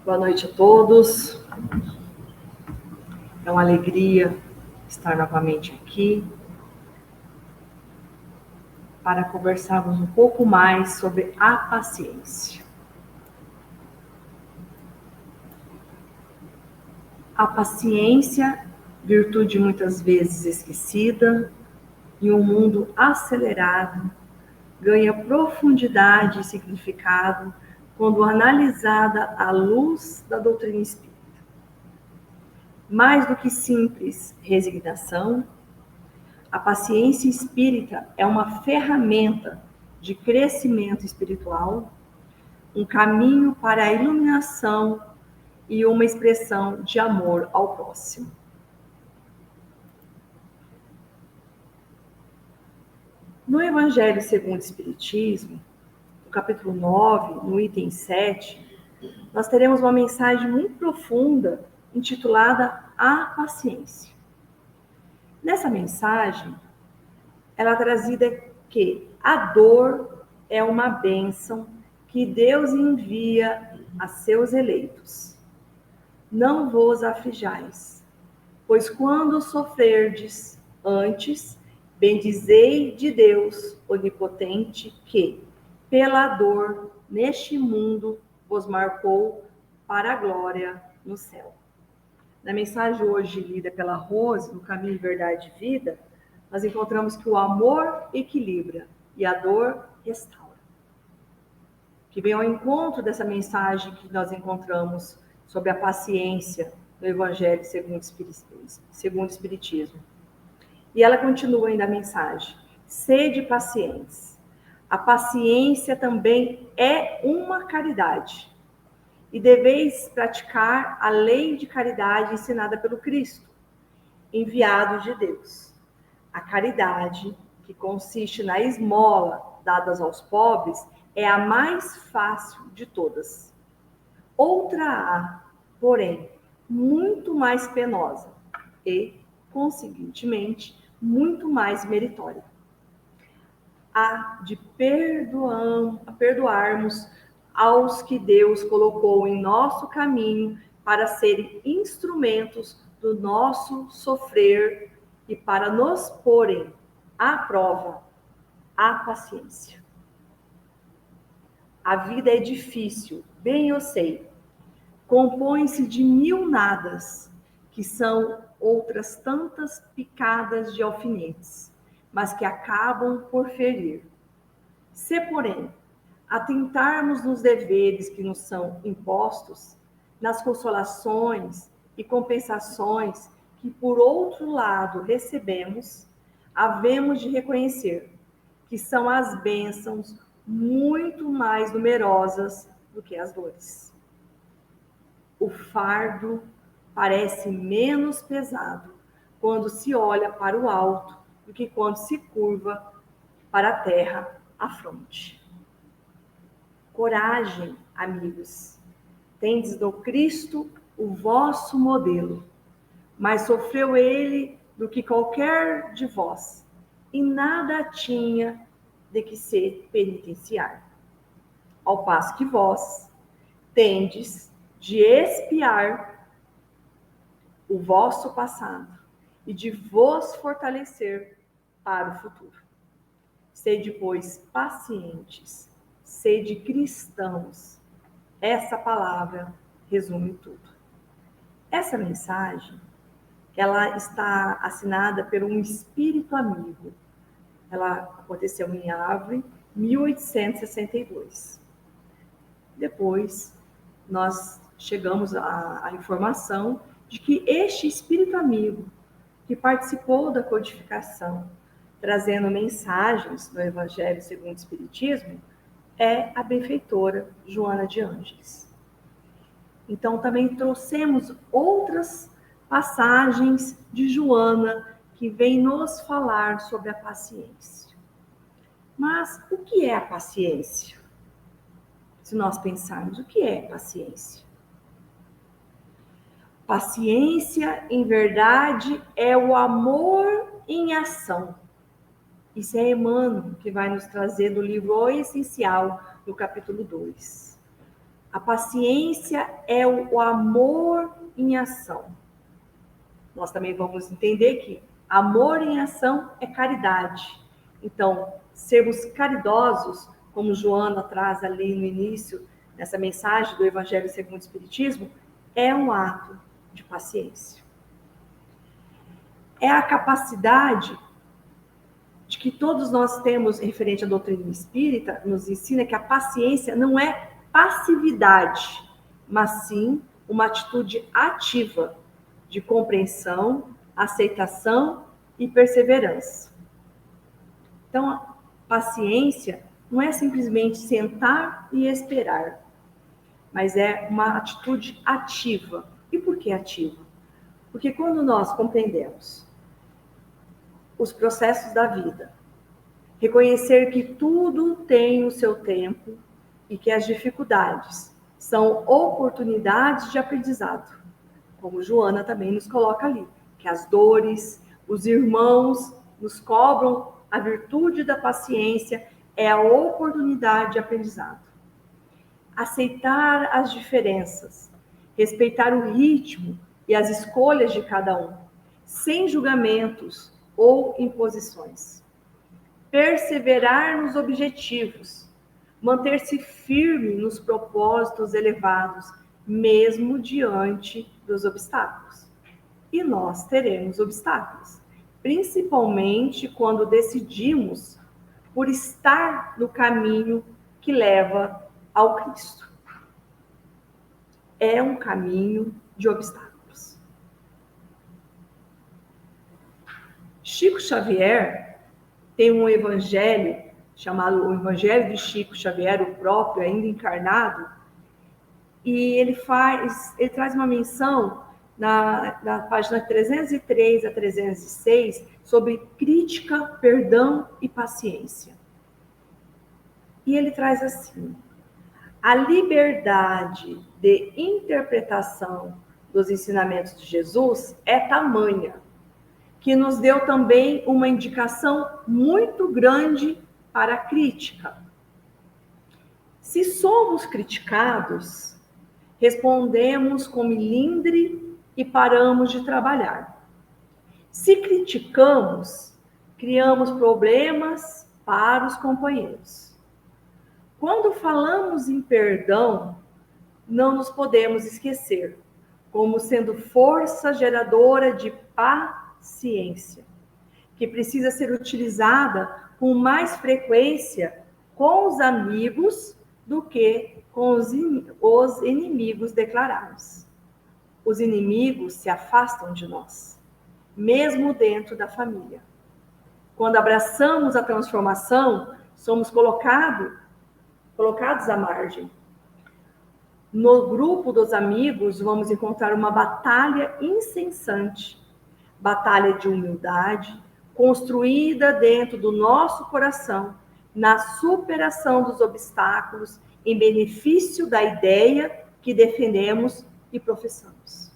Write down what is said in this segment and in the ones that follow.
Boa noite a todos. É uma alegria estar novamente aqui para conversarmos um pouco mais sobre a paciência. A paciência, virtude muitas vezes esquecida, em um mundo acelerado, ganha profundidade e significado quando analisada à luz da doutrina espírita. Mais do que simples resignação, a paciência espírita é uma ferramenta de crescimento espiritual, um caminho para a iluminação e uma expressão de amor ao próximo. No Evangelho segundo o Espiritismo, no capítulo 9, no item 7, nós teremos uma mensagem muito profunda intitulada A Paciência. Nessa mensagem, ela é trazida que a dor é uma bênção que Deus envia a seus eleitos. Não vos aflijais, pois quando sofrerdes antes, bendizei de Deus onipotente que, pela dor neste mundo, vos marcou para a glória no céu. Na mensagem hoje lida pela Rose, no Caminho, Verdade e Vida, nós encontramos que o amor equilibra e a dor restaura. Que vem ao encontro dessa mensagem que nós encontramos sobre a paciência no Evangelho segundo o Espiritismo. E ela continua ainda a mensagem: sede pacientes. A paciência também é uma caridade. E deveis praticar a lei de caridade ensinada pelo Cristo, enviado de Deus. A caridade, que consiste na esmola dadas aos pobres, é a mais fácil de todas. Outra há, porém, muito mais penosa e, conseguintemente, muito mais meritória. A de perdoarmos aos que Deus colocou em nosso caminho para serem instrumentos do nosso sofrer e para nos porem à prova a paciência. A vida é difícil, bem eu sei. Compõe-se de 1000 nadas, que são outras tantas picadas de alfinetes, mas que acabam por ferir. Se, porém, atentarmos nos deveres que nos são impostos, nas consolações e compensações que, por outro lado, recebemos, havemos de reconhecer que são as bênçãos muito mais numerosas do que as dores. O fardo parece menos pesado quando se olha para o alto do que quando se curva para a terra a fronte. Coragem, amigos. Tendes no Cristo o vosso modelo, mas sofreu ele do que qualquer de vós, e nada tinha de que se penitenciar. Ao passo que vós tendes de expiar o vosso passado e de vos fortalecer para o futuro. Sede, pois, pacientes, sede cristãos. Essa palavra resume tudo. Essa mensagem, ela está assinada por um espírito amigo. Ela aconteceu em Árvore, 1862. Depois, nós chegamos à informação de que este espírito amigo, que participou da codificação, trazendo mensagens do Evangelho segundo o Espiritismo, é a benfeitora Joana de Ângeles. Então, também trouxemos outras passagens de Joana que vem nos falar sobre a paciência. Mas o que é a paciência? Se nós pensarmos, o que é paciência? Paciência, em verdade, é o amor em ação. Isso é Emmanuel que vai nos trazer do livro O Essencial, no capítulo 2. A paciência é o amor em ação. Nós também vamos entender que amor em ação é caridade. Então, sermos caridosos, como Joana traz ali no início, nessa mensagem do Evangelho segundo o Espiritismo, é um ato de paciência. É a capacidade de que todos nós temos referente à doutrina espírita, nos ensina que a paciência não é passividade, mas sim uma atitude ativa de compreensão, aceitação e perseverança. Então, a paciência não é simplesmente sentar e esperar, mas é uma atitude ativa. E por que ativa? Porque quando nós compreendemos os processos da vida, reconhecer que tudo tem o seu tempo e que as dificuldades são oportunidades de aprendizado, como Joana também nos coloca ali, que as dores, os irmãos nos cobram a virtude da paciência, é a oportunidade de aprendizado. Aceitar as diferenças, respeitar o ritmo e as escolhas de cada um, sem julgamentos ou imposições. Perseverar nos objetivos, manter-se firme nos propósitos elevados, mesmo diante dos obstáculos. E nós teremos obstáculos, principalmente quando decidimos por estar no caminho que leva ao Cristo. É um caminho de obstáculos. Chico Xavier tem um evangelho chamado o Evangelho de Chico Xavier, o próprio, ainda encarnado, e ele traz uma menção na página 303 a 306 sobre crítica, perdão e paciência. E ele traz assim: a liberdade de interpretação dos ensinamentos de Jesus é tamanha que nos deu também uma indicação muito grande para a crítica. Se somos criticados, respondemos com milindre e paramos de trabalhar. Se criticamos, criamos problemas para os companheiros. Quando falamos em perdão, não nos podemos esquecer, como sendo força geradora de paciência, que precisa ser utilizada com mais frequência com os amigos do que com os inimigos declarados. Os inimigos se afastam de nós, mesmo dentro da família. Quando abraçamos a transformação, somos colocados à margem. No grupo dos amigos, vamos encontrar uma batalha incessante, batalha de humildade, construída dentro do nosso coração, na superação dos obstáculos, em benefício da ideia que defendemos e professamos.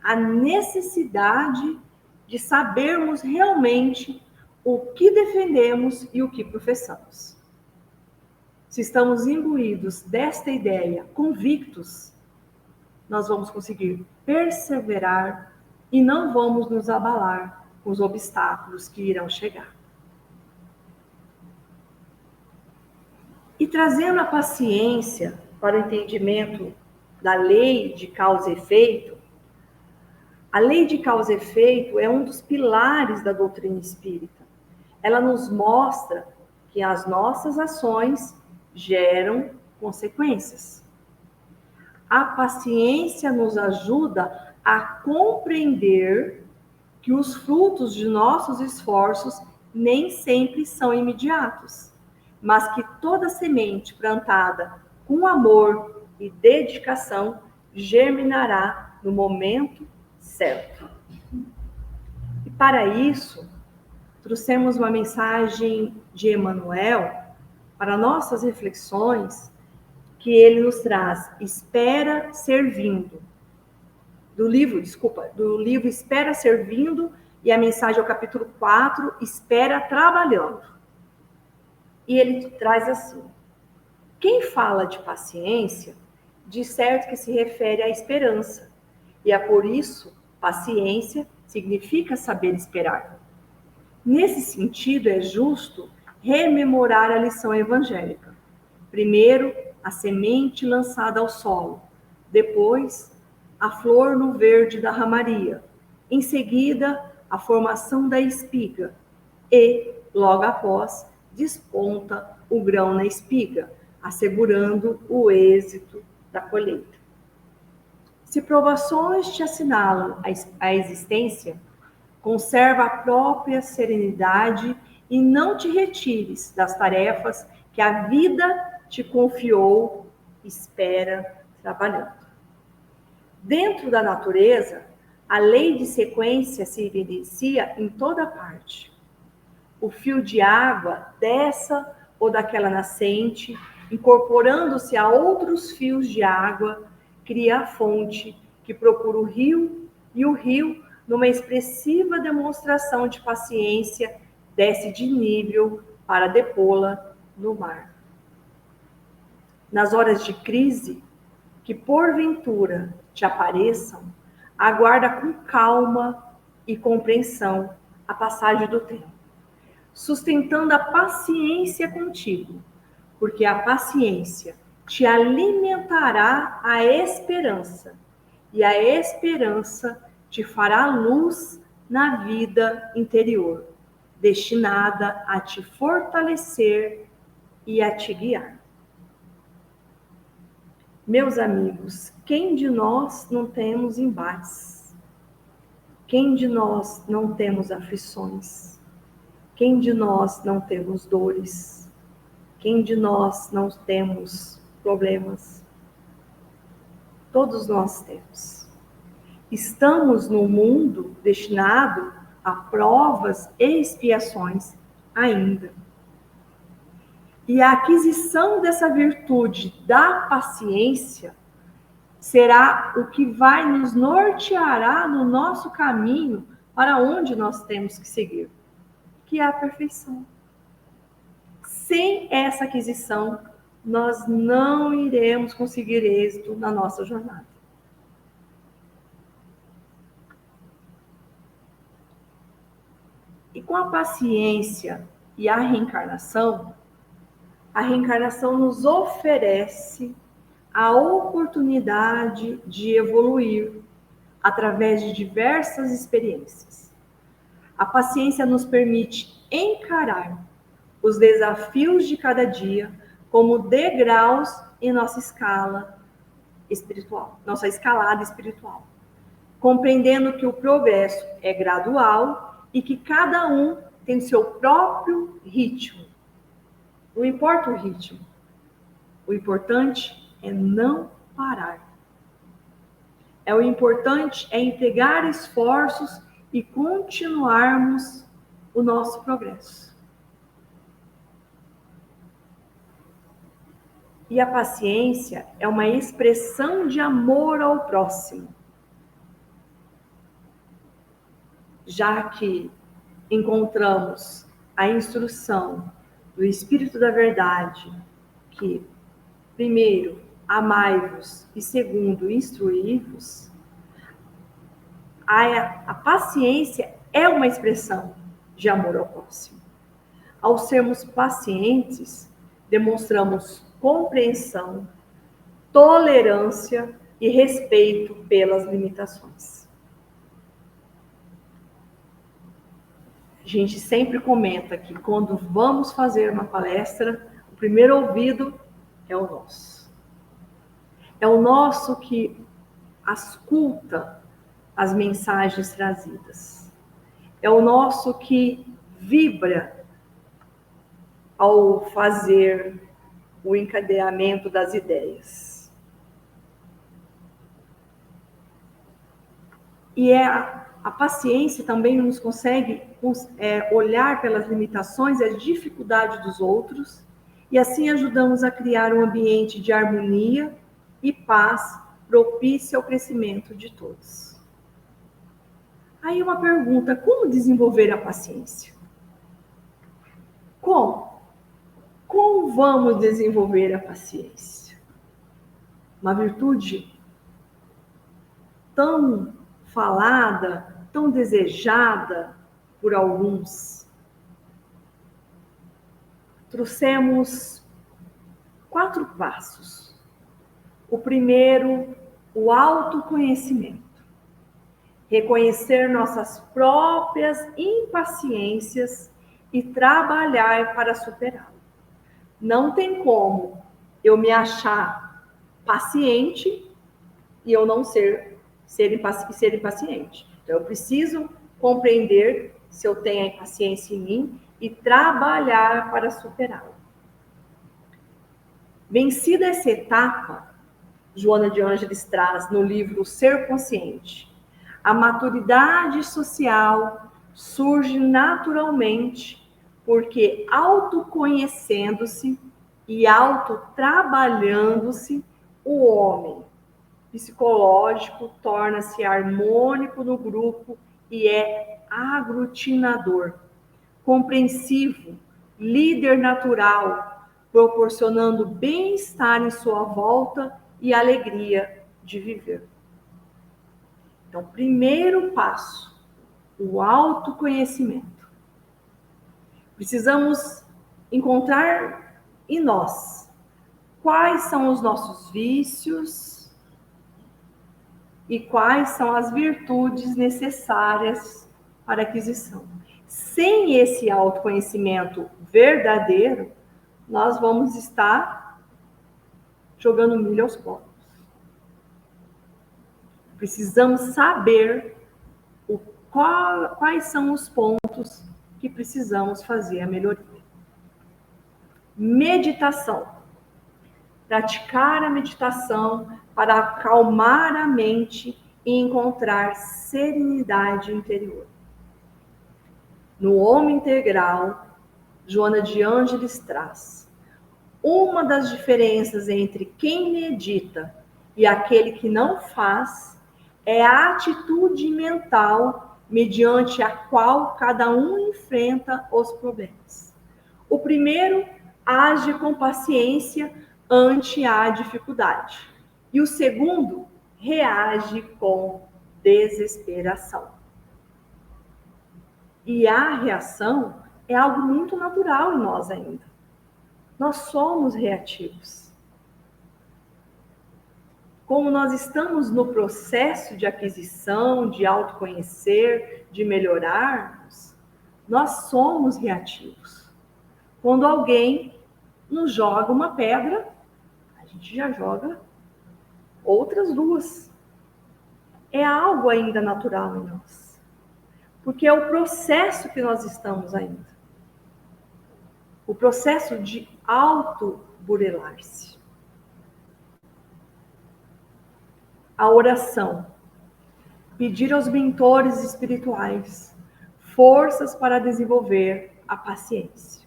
A necessidade de sabermos realmente o que defendemos e o que professamos. Se estamos imbuídos desta ideia, convictos, nós vamos conseguir perseverar e não vamos nos abalar com os obstáculos que irão chegar. E trazendo a paciência para o entendimento da lei de causa e efeito, a lei de causa e efeito é um dos pilares da doutrina espírita. Ela nos mostra que as nossas ações geram consequências. A paciência nos ajuda a compreender que os frutos de nossos esforços nem sempre são imediatos, mas que toda semente plantada com amor e dedicação germinará no momento certo. E para isso, trouxemos uma mensagem de Emmanuel para nossas reflexões, que ele nos traz Espera Servindo, do livro Espera Servindo, e a mensagem é o capítulo 4, Espera Trabalhando. E ele traz assim: quem fala de paciência de certo que se refere à esperança. E é por isso, paciência significa saber esperar. Nesse sentido, é justo rememorar a lição evangélica. Primeiro, a semente lançada ao solo. Depois, a flor no verde da ramaria. Em seguida, a formação da espiga. E, logo após, desponta o grão na espiga, assegurando o êxito da colheita. Se provações te assinalam a existência, conserva a própria serenidade e não te retires das tarefas que a vida te confiou, espera trabalhando. Dentro da natureza, a lei de sequência se evidencia em toda parte. O fio de água dessa ou daquela nascente, incorporando-se a outros fios de água, cria a fonte que procura o rio, e o rio, numa expressiva demonstração de paciência, desce de nível para depô-la no mar. Nas horas de crise, que porventura te apareçam, aguarda com calma e compreensão a passagem do tempo, sustentando a paciência contigo, porque a paciência te alimentará a esperança, e a esperança te fará luz na vida interior, destinada a te fortalecer e a te guiar. Meus amigos, quem de nós não temos embates? Quem de nós não temos aflições? Quem de nós não temos dores? Quem de nós não temos problemas? Todos nós temos. Estamos num mundo destinado a provas e expiações ainda. E a aquisição dessa virtude da paciência será o que vai nos norteará no nosso caminho para onde nós temos que seguir, que é a perfeição. Sem essa aquisição, nós não iremos conseguir êxito na nossa jornada. E com a paciência e a reencarnação nos oferece a oportunidade de evoluir através de diversas experiências. A paciência nos permite encarar os desafios de cada dia como degraus em nossa escalada espiritual, compreendendo que o progresso é gradual e que cada um tem seu próprio ritmo. Não importa o ritmo, o importante é não parar. O importante é empregar esforços e continuarmos o nosso progresso. E a paciência é uma expressão de amor ao próximo, já que encontramos a instrução do Espírito da Verdade, que, primeiro, amai-vos e, segundo, instruí-vos. A paciência é uma expressão de amor ao próximo. Ao sermos pacientes, demonstramos compreensão, tolerância e respeito pelas limitações. A gente sempre comenta que quando vamos fazer uma palestra, o primeiro ouvido é o nosso. É o nosso que escuta as mensagens trazidas. É o nosso que vibra ao fazer o encadeamento das ideias. E a paciência também nos consegue olhar pelas limitações e as dificuldades dos outros, e assim ajudamos a criar um ambiente de harmonia e paz propício ao crescimento de todos. Aí uma pergunta: como desenvolver a paciência? Como? Como vamos desenvolver a paciência? uma virtude tão falada, tão desejada por alguns. Trouxemos 4 passos. O primeiro, o autoconhecimento. Reconhecer nossas próprias impaciências e trabalhar para superá-las. Não tem como eu me achar paciente e eu não ser impaciente. Então, eu preciso compreender se eu tenho a impaciência em mim e trabalhar para superá-la. Vencida essa etapa, Joana de Ângeles traz no livro Ser Consciente: a maturidade social surge naturalmente porque autoconhecendo-se e autotrabalhando-se, o homem psicológico torna-se harmônico no grupo e é aglutinador, compreensivo, líder natural, proporcionando bem-estar em sua volta e alegria de viver. Então, primeiro passo, o autoconhecimento. Precisamos encontrar em nós quais são os nossos vícios e quais são as virtudes necessárias para a aquisição. Sem esse autoconhecimento verdadeiro, nós vamos estar jogando milho aos porcos. Precisamos saber quais são os pontos que precisamos fazer a melhoria. Meditação. Praticar a meditação para acalmar a mente e encontrar serenidade interior. No Homem Integral, Joana de Ângeles traz: uma das diferenças entre quem medita e aquele que não faz é a atitude mental mediante a qual cada um enfrenta os problemas. O primeiro age com paciência ante a dificuldade, e o segundo reage com desesperação. E a reação é algo muito natural em nós ainda. Nós somos reativos. Como nós estamos no processo de aquisição, de autoconhecer, de melhorarmos, nós somos reativos. Quando alguém nos joga uma pedra, a gente já joga outras 2. É algo ainda natural em nós. Porque é o processo que nós estamos ainda. O processo de auto-burelar-se. A oração. Pedir aos mentores espirituais forças para desenvolver a paciência.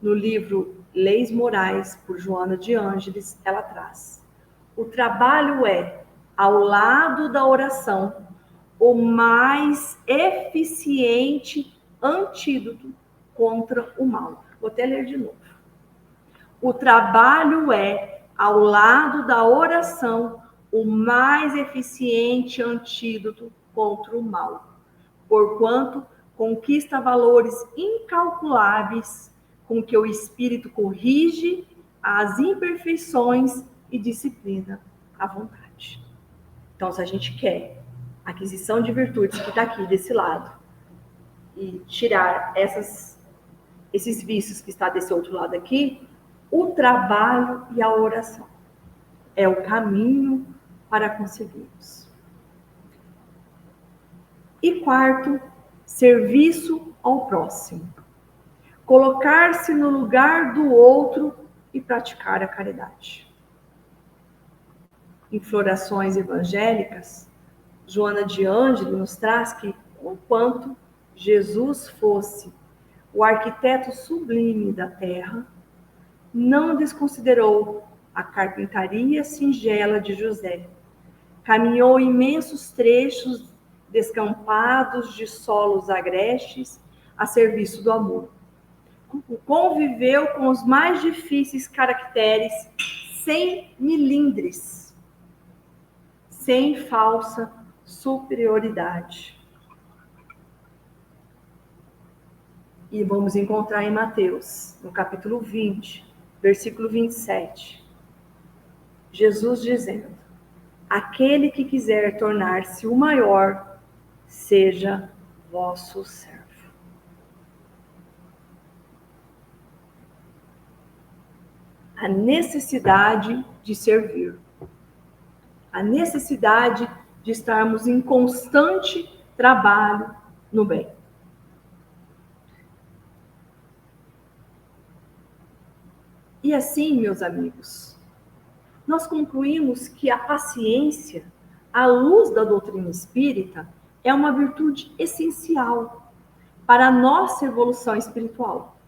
No livro Leis Morais, por Joana de Ângeles, ela traz: o trabalho é, ao lado da oração, o mais eficiente antídoto contra o mal. Vou até ler de novo. O trabalho é, ao lado da oração, o mais eficiente antídoto contra o mal, porquanto conquista valores incalculáveis com que o espírito corrige as imperfeições e disciplina a vontade. Então, se a gente quer aquisição de virtudes, que está aqui desse lado, e tirar esses vícios que está desse outro lado aqui, o trabalho e a oração é o caminho para conseguirmos. E quarto, serviço ao próximo. Colocar-se no lugar do outro e praticar a caridade. Em Florações Evangélicas, Joana de Ângeles nos traz que, enquanto Jesus fosse o arquiteto sublime da terra, não desconsiderou a carpintaria singela de José. Caminhou imensos trechos descampados de solos agrestes a serviço do amor. Conviveu com os mais difíceis caracteres sem milindres, sem falsa superioridade. E vamos encontrar em Mateus, no capítulo 20, versículo 27, Jesus dizendo: aquele que quiser tornar-se o maior, seja vosso servo. A necessidade de servir, a necessidade de estarmos em constante trabalho no bem. E assim, meus amigos, nós concluímos que a paciência, à luz da doutrina espírita, é uma virtude essencial para a nossa evolução espiritual.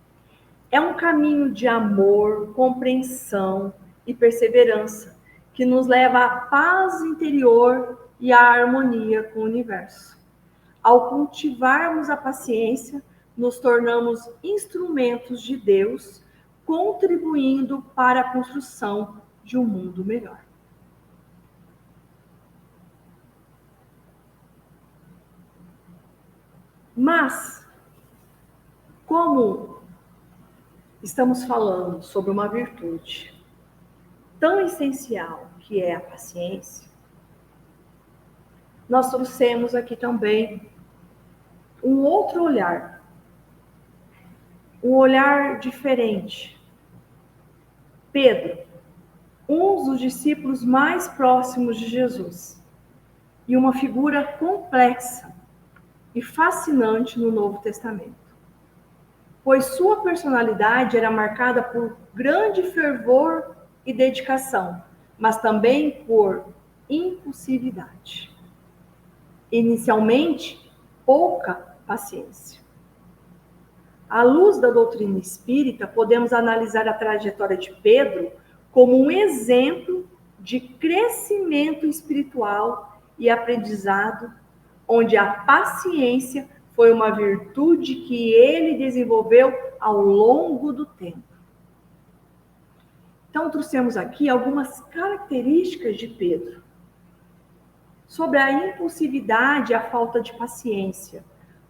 É um caminho de amor, compreensão e perseverança que nos leva à paz interior e à harmonia com o universo. Ao cultivarmos a paciência, nos tornamos instrumentos de Deus, contribuindo para a construção de um mundo melhor. Mas, como estamos falando sobre uma virtude tão essencial que é a paciência, nós trouxemos aqui também um outro olhar, um olhar diferente. Pedro, um dos discípulos mais próximos de Jesus, e uma figura complexa e fascinante no Novo Testamento, pois sua personalidade era marcada por grande fervor e dedicação, mas também por impulsividade. Inicialmente, pouca paciência. À luz da doutrina espírita, podemos analisar a trajetória de Pedro como um exemplo de crescimento espiritual e aprendizado, onde a paciência foi uma virtude que ele desenvolveu ao longo do tempo. Então, trouxemos aqui algumas características de Pedro. Sobre a impulsividade e a falta de paciência,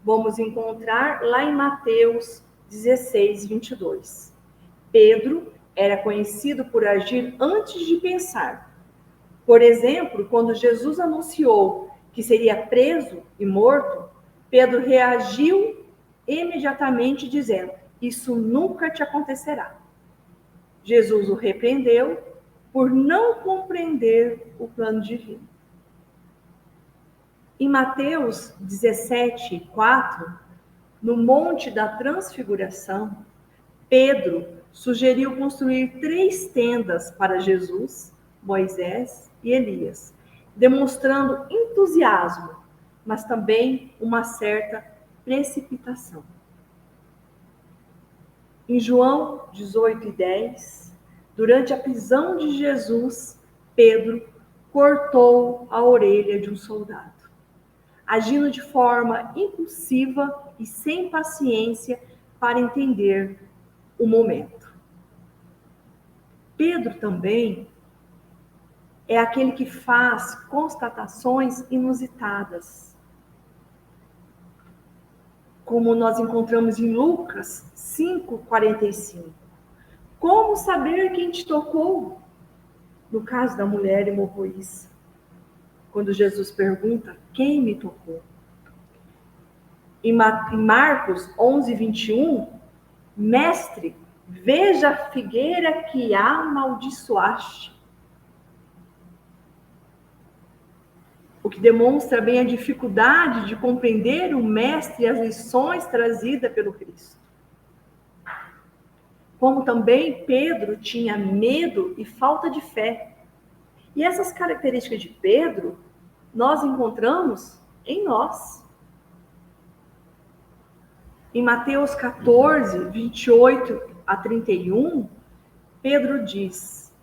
vamos encontrar lá em Mateus 16, 22. Pedro era conhecido por agir antes de pensar. Por exemplo, quando Jesus anunciou que seria preso e morto, Pedro reagiu imediatamente dizendo: isso nunca te acontecerá. Jesus o repreendeu por não compreender o plano divino. Em Mateus 17, 4, no Monte da Transfiguração, Pedro sugeriu construir 3 tendas para Jesus, Moisés e Elias, demonstrando entusiasmo, mas também uma certa precipitação. Em João 18 e 10, durante a prisão de Jesus, Pedro cortou a orelha de um soldado, agindo de forma impulsiva e sem paciência para entender o momento. Pedro também é aquele que faz constatações inusitadas, como nós encontramos em Lucas 5:45. Como saber quem te tocou? No caso da mulher hemorroíça, quando Jesus pergunta: quem me tocou? Em Marcos 11:21, mestre, veja a figueira que amaldiçoaste. O que demonstra bem a dificuldade de compreender o mestre e as lições trazidas pelo Cristo. Como também Pedro tinha medo e falta de fé. E essas características de Pedro, nós encontramos em nós. Em Mateus 14, 28 a 31, Pedro diz: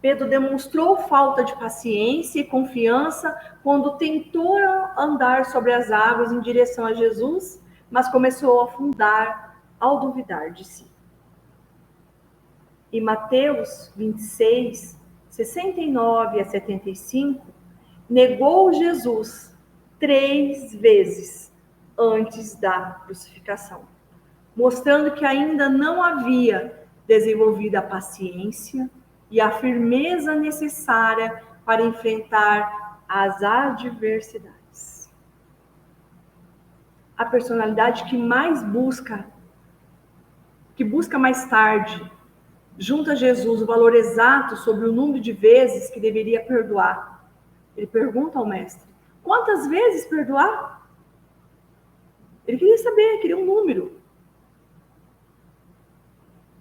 Pedro demonstrou falta de paciência e confiança quando tentou andar sobre as águas em direção a Jesus, mas começou a afundar ao duvidar de si. em Mateus 26, 69 a 75, negou Jesus 3 vezes antes da crucificação, mostrando que ainda não havia desenvolvido a paciência e a firmeza necessária para enfrentar as adversidades. A personalidade que busca mais tarde, junto a Jesus, o valor exato sobre o número de vezes que deveria perdoar. Ele pergunta ao mestre: quantas vezes perdoar? Ele queria saber, queria um número.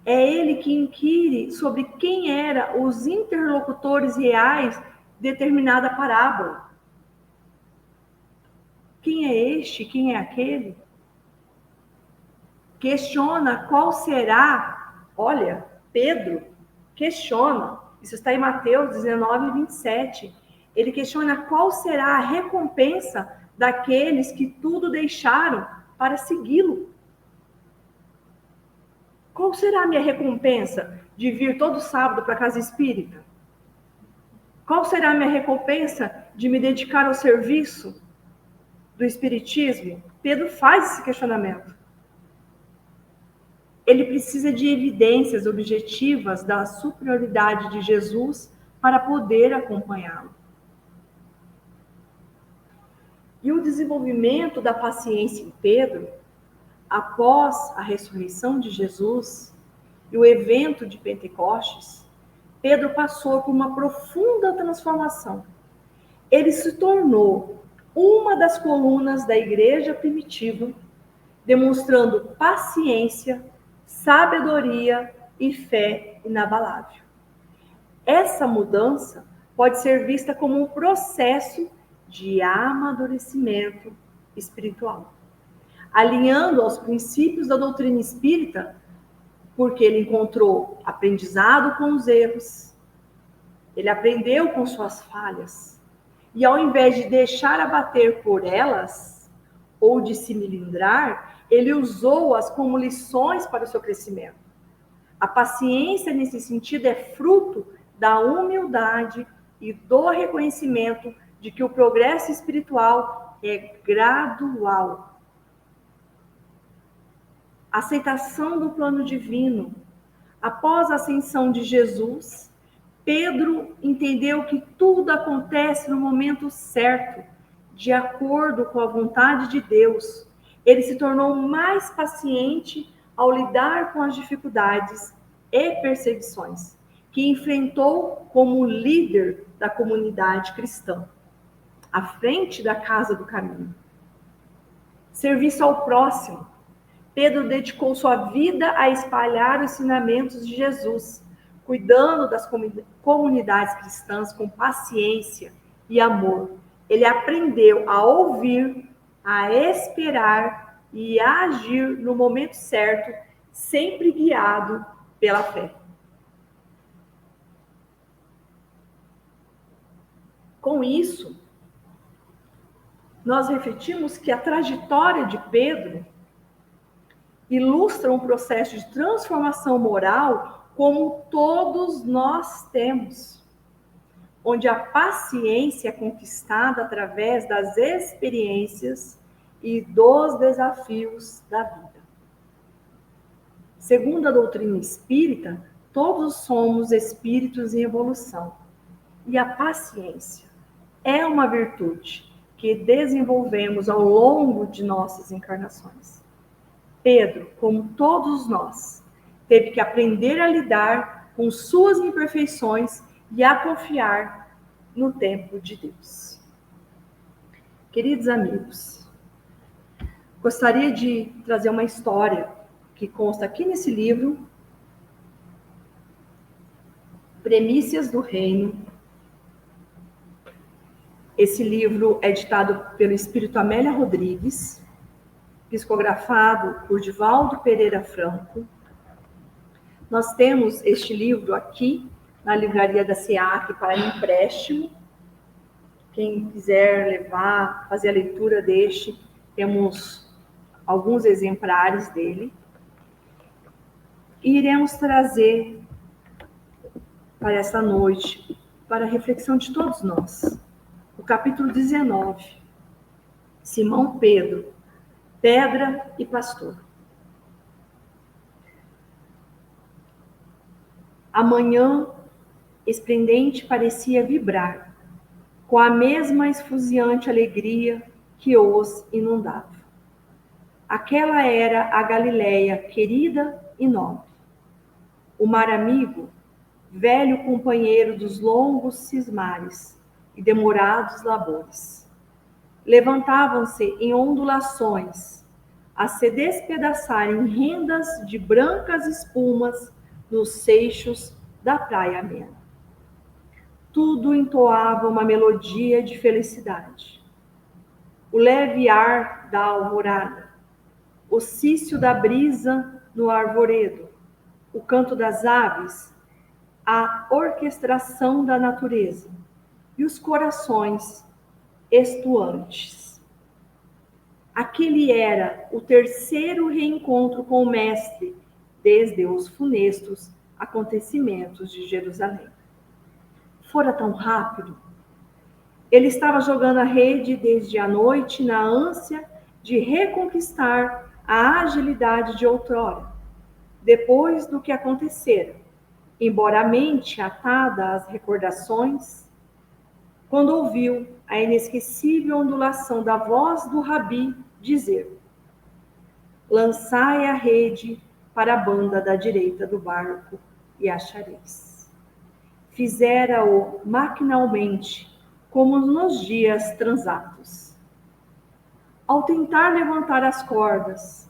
É ele que inquire sobre quem eram os interlocutores reais de determinada parábola. Quem é este? Quem é aquele? Questiona qual será. Olha, Pedro questiona. Isso está em Mateus 19, 27. Ele questiona qual será a recompensa daqueles que tudo deixaram para segui-lo. Qual será a minha recompensa de vir todo sábado para a casa espírita? Qual será a minha recompensa de me dedicar ao serviço do espiritismo? Pedro faz esse questionamento. Ele precisa de evidências objetivas da superioridade de Jesus para poder acompanhá-lo. E o desenvolvimento da paciência em Pedro, após a ressurreição de Jesus e o evento de Pentecostes, Pedro passou por uma profunda transformação. Ele se tornou uma das colunas da igreja primitiva, demonstrando paciência, sabedoria e fé inabalável. Essa mudança pode ser vista como um processo de amadurecimento espiritual, alinhando aos princípios da doutrina espírita, porque ele encontrou aprendizado com os erros, ele aprendeu com suas falhas, e ao invés de deixar abater por elas, ou de se melindrar, ele usou-as como lições para o seu crescimento. A paciência, nesse sentido, é fruto da humildade e do reconhecimento de que o progresso espiritual é gradual. A aceitação do plano divino. Após a ascensão de Jesus, Pedro entendeu que tudo acontece no momento certo, de acordo com a vontade de Deus. Ele se tornou mais paciente ao lidar com as dificuldades e perseguições que enfrentou como líder da comunidade cristã, à frente da Casa do Caminho. Serviço ao próximo. Pedro dedicou sua vida a espalhar os ensinamentos de Jesus, cuidando das comunidades cristãs com paciência e amor. Ele aprendeu a ouvir, a esperar e a agir no momento certo, sempre guiado pela fé. Com isso, nós refletimos que a trajetória de Pedro ilustra um processo de transformação moral como todos nós temos, onde a paciência é conquistada através das experiências e dos desafios da vida. Segundo a doutrina espírita, todos somos espíritos em evolução, e a paciência é uma virtude que desenvolvemos ao longo de nossas encarnações. Pedro, como todos nós, teve que aprender a lidar com suas imperfeições e a confiar no tempo de Deus. Queridos amigos, gostaria de trazer uma história que consta aqui nesse livro, Premissas do Reino. Esse livro é editado pelo Espírito Amélia Rodrigues, psicografado por Divaldo Pereira Franco. Nós temos este livro aqui na livraria da SEAC para empréstimo. Quem quiser levar, fazer a leitura deste, temos alguns exemplares dele. E iremos trazer para esta noite, para a reflexão de todos nós. O capítulo 19. Simão Pedro, pedra e pastor. A manhã esplendente parecia vibrar com a mesma esfuziante alegria que os inundava. Aquela era a Galileia querida e nobre. O mar amigo, velho companheiro dos longos cismares e demorados labores. Levantavam-se em ondulações, a se despedaçar em rendas de brancas espumas nos seixos da praia amena. Tudo entoava uma melodia de felicidade. O leve ar da alvorada, o cício da brisa no arvoredo, o canto das aves, a orquestração da natureza e os corações estuantes. Aquele era o terceiro reencontro com o Mestre desde os funestos acontecimentos de Jerusalém. Fora tão rápido. Ele estava jogando a rede desde a noite na ânsia de reconquistar a agilidade de outrora, depois do que acontecera, embora a mente atada às recordações, quando ouviu a inesquecível ondulação da voz do Rabi dizer: lançai a rede para a banda da direita do barco e achareis. Fizera-o maquinalmente, como nos dias transatos. Ao tentar levantar as cordas,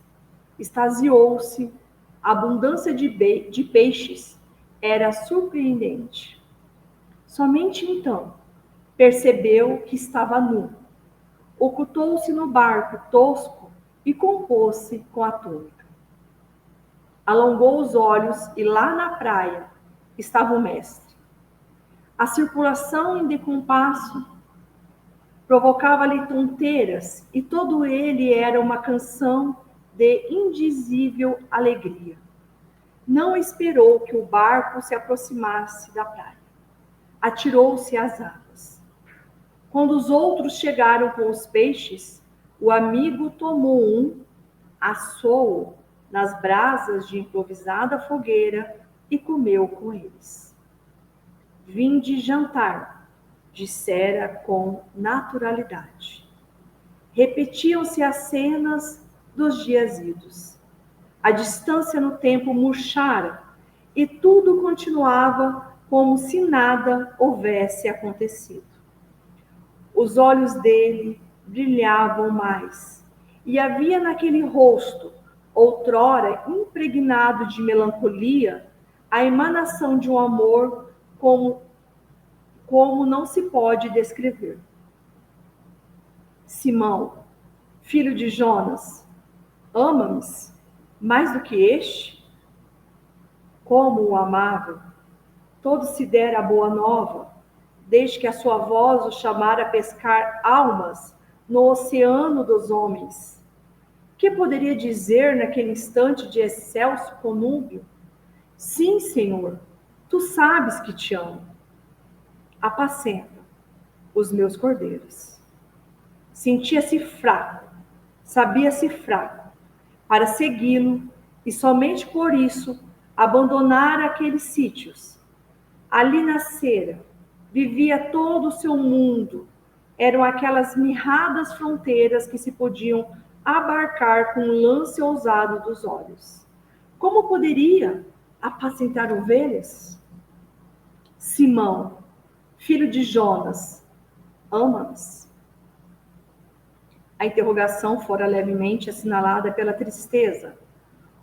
extasiou-se. A abundância de peixes era surpreendente. Somente então percebeu que estava nu. Ocultou-se no barco tosco e compôs-se com a túnica. Alongou os olhos e lá na praia estava o Mestre. A circulação em descompasso provocava-lhe tonteiras e todo ele era uma canção de indizível alegria. Não esperou que o barco se aproximasse da praia. Atirou-se às águas. Quando os outros chegaram com os peixes, o amigo tomou um, assou-o nas brasas de improvisada fogueira e comeu com eles. Vinde jantar, dissera com naturalidade. Repetiam-se as cenas dos dias idos. A distância no tempo murchara e tudo continuava como se nada houvesse acontecido. Os olhos dele brilhavam mais, e havia naquele rosto, outrora impregnado de melancolia, a emanação de um amor como não se pode descrever. Simão, filho de Jonas, ama-me mais do que este? Como o amava, todo se dera a boa nova, desde que a sua voz o chamara a pescar almas no oceano dos homens. Que poderia dizer naquele instante de excelso conúbio? Sim, Senhor, tu sabes que te amo. Apacenta os meus cordeiros. Sentia-se fraco, sabia-se fraco, para segui-lo e somente por isso abandonar aqueles sítios. Ali nascera, vivia todo o seu mundo. Eram aquelas mirradas fronteiras que se podiam abarcar com um lance ousado dos olhos. Como poderia apacentar ovelhas? Simão, filho de Jonas, ama-me? A interrogação fora levemente assinalada pela tristeza.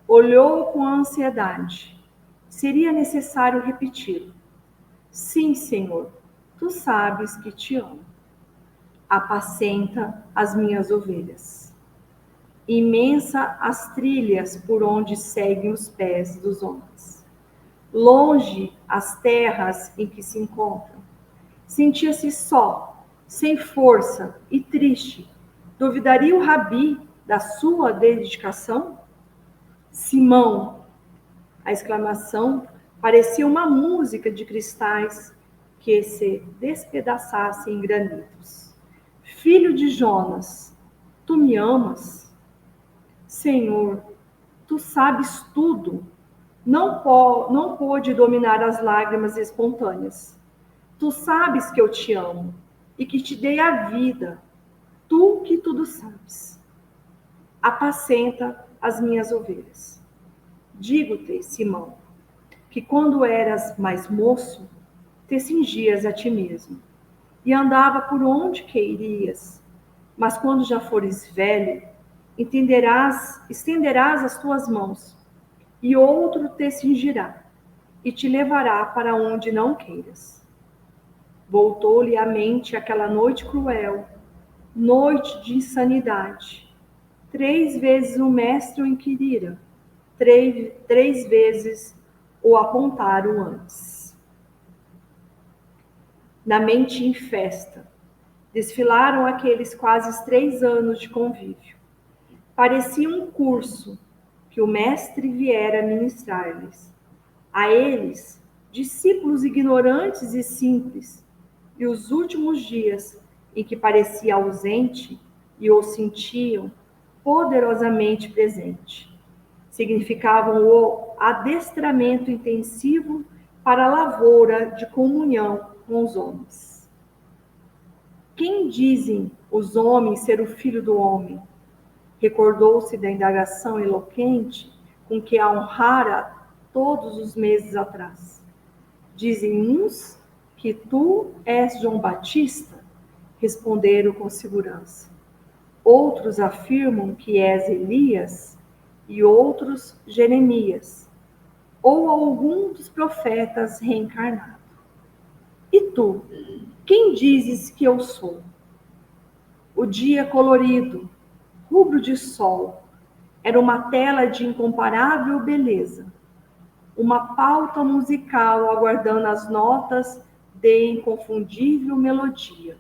Olhou com ansiedade. Seria necessário repeti-lo. Sim, Senhor, tu sabes que te amo. Apacenta as minhas ovelhas. Imensa as trilhas por onde seguem os pés dos homens. Longe as terras em que se encontram. Sentia-se só, sem força e triste. Duvidaria o Rabi da sua dedicação? Simão, a exclamação Parecia uma música de cristais que se despedaçasse em granitos. Filho de Jonas, tu me amas? Senhor, tu sabes tudo. Não pôde dominar as lágrimas espontâneas. Tu sabes que eu te amo e que te dei a vida. Tu que tudo sabes. Apacenta as minhas ovelhas. Digo-te, Simão, que quando eras mais moço, te cingias a ti mesmo e andava por onde queirias. Mas quando já fores velho, estenderás as tuas mãos, e outro te cingirá e te levará para onde não queiras. Voltou-lhe à mente aquela noite cruel, noite de insanidade. 3 vezes o mestre o inquirira, três vezes o apontaram antes. Na mente em festa, desfilaram aqueles quase 3 anos de convívio. Parecia um curso que o mestre viera ministrar-lhes. A eles, discípulos ignorantes e simples, e os últimos dias em que parecia ausente e o sentiam poderosamente presente, significavam o adestramento intensivo para a lavoura de comunhão com os homens. Quem dizem os homens ser o filho do homem? Recordou-se da indagação eloquente com que a honrara todos os meses atrás. Dizem uns que tu és João Batista, responderam com segurança. Outros afirmam que és Elias e outros Jeremias, ou algum dos profetas reencarnado. E tu, quem dizes que eu sou? O dia colorido, rubro de sol, era uma tela de incomparável beleza, uma pauta musical aguardando as notas de inconfundível melodia.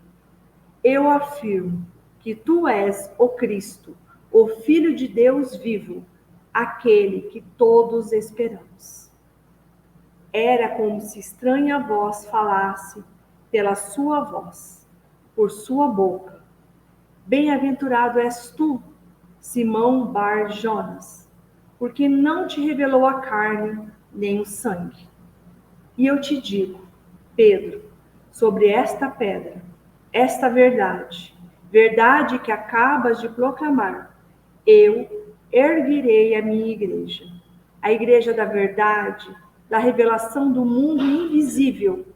Eu afirmo que tu és o Cristo, o Filho de Deus vivo, aquele que todos esperamos. Era como se estranha voz falasse pela sua voz, por sua boca. Bem-aventurado és tu, Simão Bar Jonas, porque não te revelou a carne nem o sangue. E eu te digo, Pedro, sobre esta pedra, esta verdade, verdade que acabas de proclamar, eu erguerei a minha igreja, a igreja da verdade, da revelação do mundo invisível,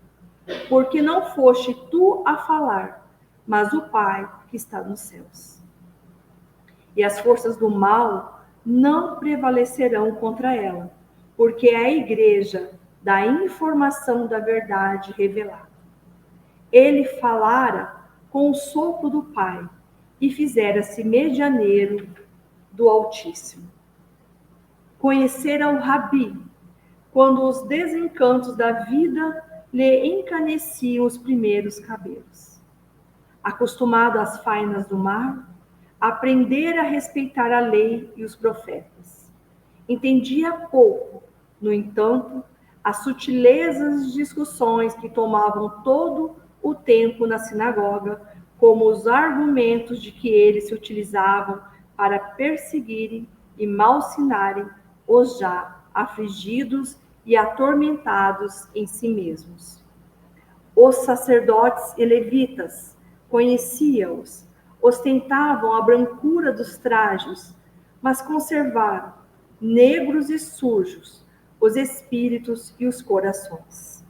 porque não foste tu a falar, mas o Pai que está nos céus. E as forças do mal não prevalecerão contra ela, porque é a igreja da informação da verdade revelada. Ele falara com o sopro do Pai e fizera-se medianeiro do Altíssimo. Conhecera o Rabi, quando os desencantos da vida lhe encaneciam os primeiros cabelos. Acostumado às fainas do mar, aprendera a respeitar a lei e os profetas. Entendia pouco, no entanto, as sutilezas de discussões que tomavam todo o tempo na sinagoga, como os argumentos de que eles se utilizavam para perseguirem e malsinarem os já afligidos e atormentados em si mesmos. Os sacerdotes e levitas conheciam-os, ostentavam a brancura dos trajes, mas conservaram, negros e sujos, os espíritos e os corações.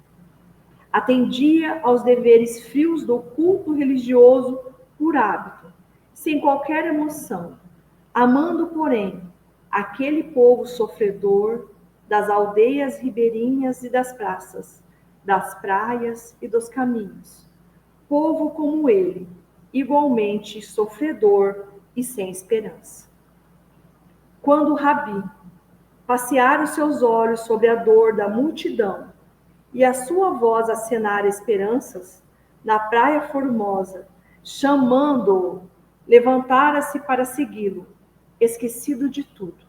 Atendia aos deveres frios do culto religioso por hábito, sem qualquer emoção, amando, porém, aquele povo sofredor das aldeias ribeirinhas e das praças, das praias e dos caminhos. Povo como ele, igualmente sofredor e sem esperança. Quando o Rabi passeara os seus olhos sobre a dor da multidão e a sua voz acenara esperanças, na praia formosa, chamando-o, levantara-se para segui-lo, esquecido de tudo.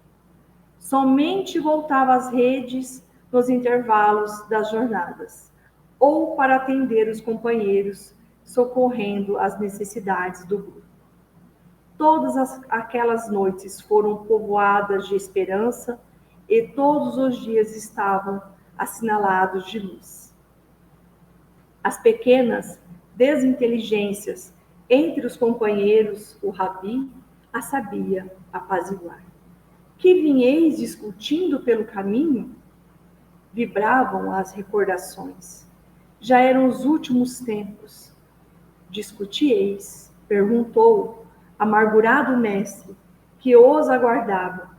Somente voltava às redes nos intervalos das jornadas, ou para atender os companheiros, socorrendo as necessidades do grupo. Todas aquelas noites foram povoadas de esperança e todos os dias estavam assinalados de luz. As pequenas desinteligências entre os companheiros, o Rabi a sabia apaziguar. Que vinheis discutindo pelo caminho? Vibravam as recordações. Já eram os últimos tempos. Discutieis, perguntou, amargurado mestre, que os aguardava.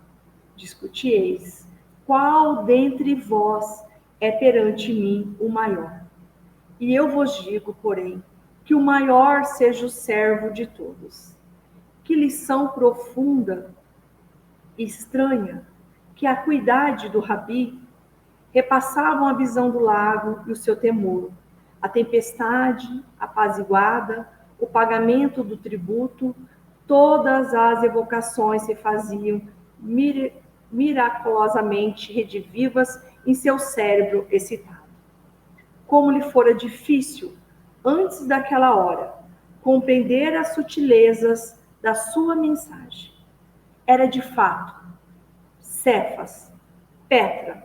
Discutieis, qual dentre vós é perante mim o maior? E eu vos digo, porém, que o maior seja o servo de todos. Que lição profunda e estranha, que a acuidade do Rabi repassavam a visão do lago e o seu temor, a tempestade apaziguada, o pagamento do tributo, todas as evocações se faziam miraculosamente redivivas em seu cérebro excitado. Como lhe fora difícil, antes daquela hora, compreender as sutilezas da sua mensagem. Era de fato Cefas, Petra,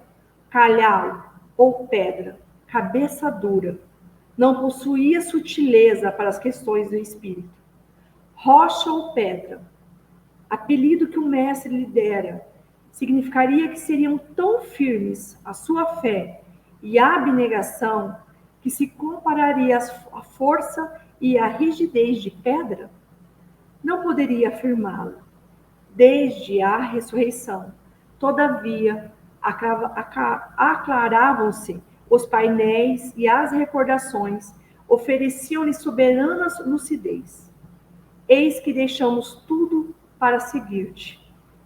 calhau ou pedra, cabeça dura, não possuía sutileza para as questões do espírito. Rocha ou pedra, apelido que o mestre lhe dera, significaria que seriam tão firmes a sua fé e a abnegação que se compararia à força e à rigidez de pedra? Não poderia afirmá-lo. Desde a ressurreição, todavia, aclaravam-se os painéis e as recordações ofereciam-lhe soberana lucidez. Eis que deixamos tudo para seguir-te.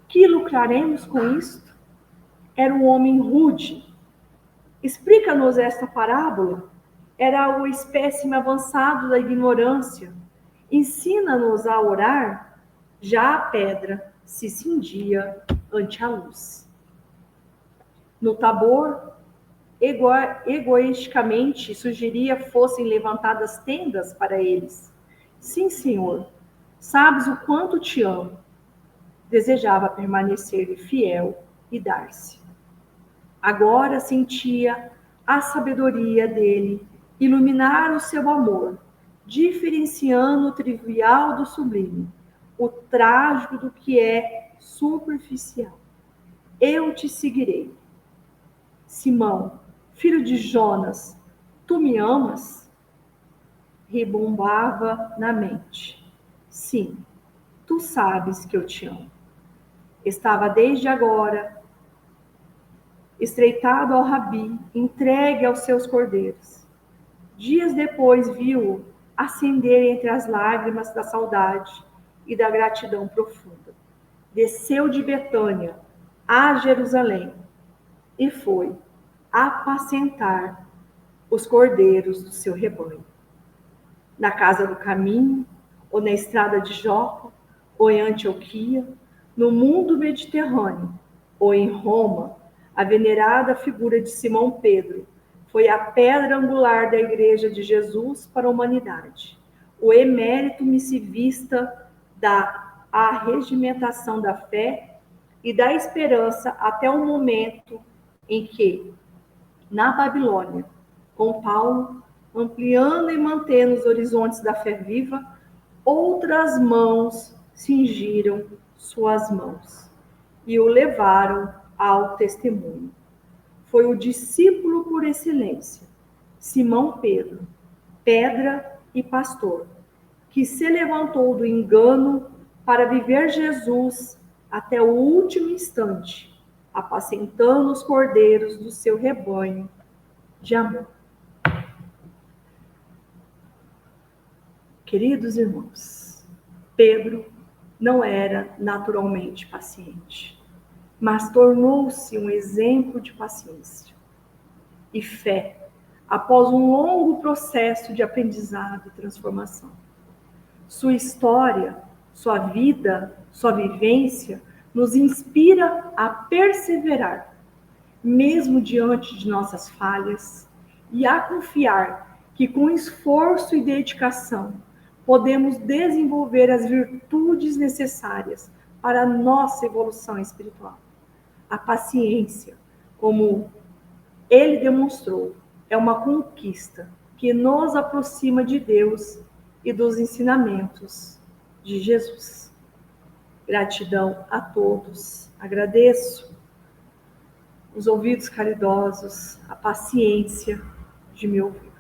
Que lucraremos com isto? Era um homem rude. Explica-nos esta parábola. Era o espécime avançado da ignorância. Ensina-nos a orar. Já a pedra se cingia ante a luz. No Tabor, egoisticamente sugeria fossem levantadas tendas para eles. Sim, Senhor, sabes o quanto te amo. Desejava permanecer fiel e dar-se. Agora sentia a sabedoria dele iluminar o seu amor, diferenciando o trivial do sublime, o trágico do que é superficial. Eu te seguirei. Simão, filho de Jonas, tu me amas? Rebombava na mente. Sim, tu sabes que eu te amo. Estava desde agora estreitado ao Rabi, entregue aos seus cordeiros. Dias depois viu-o acender entre as lágrimas da saudade e da gratidão profunda. Desceu de Betânia a Jerusalém e foi apacentar os cordeiros do seu rebanho. Na casa do caminho, ou na estrada de Jopa, ou em Antioquia, no mundo mediterrâneo, ou em Roma, a venerada figura de Simão Pedro foi a pedra angular da Igreja de Jesus para a humanidade, o emérito missivista da arregimentação da fé e da esperança até o momento em que, na Babilônia, com Paulo, ampliando e mantendo os horizontes da fé viva, outras mãos cingiram suas mãos e o levaram ao testemunho. Foi o discípulo por excelência, Simão Pedro, pedra e pastor, que se levantou do engano para viver Jesus até o último instante, apacentando os cordeiros do seu rebanho de amor. Queridos irmãos, Pedro não era naturalmente paciente, mas tornou-se um exemplo de paciência e fé após um longo processo de aprendizado e transformação. Sua história, sua vida, sua vivência nos inspira a perseverar, mesmo diante de nossas falhas, e a confiar que com esforço e dedicação podemos desenvolver as virtudes necessárias para a nossa evolução espiritual. A paciência, como ele demonstrou, é uma conquista que nos aproxima de Deus e dos ensinamentos de Jesus. Gratidão a todos. Agradeço os ouvidos caridosos, a paciência de me ouvir.